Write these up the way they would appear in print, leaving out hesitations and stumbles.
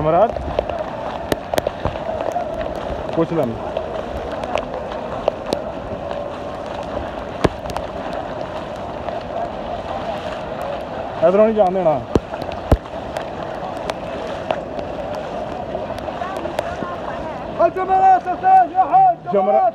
जमरात पूछ लें इधरों नहीं जान देना। जमरात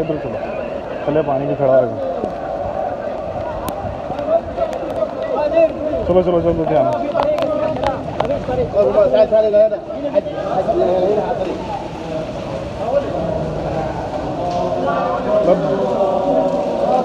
इधर चलो चले पानी में खड़ा है चलो चलो चलो ध्यान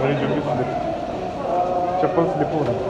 मेरी जल्दी से चप्पल स्लिप हो रहा है।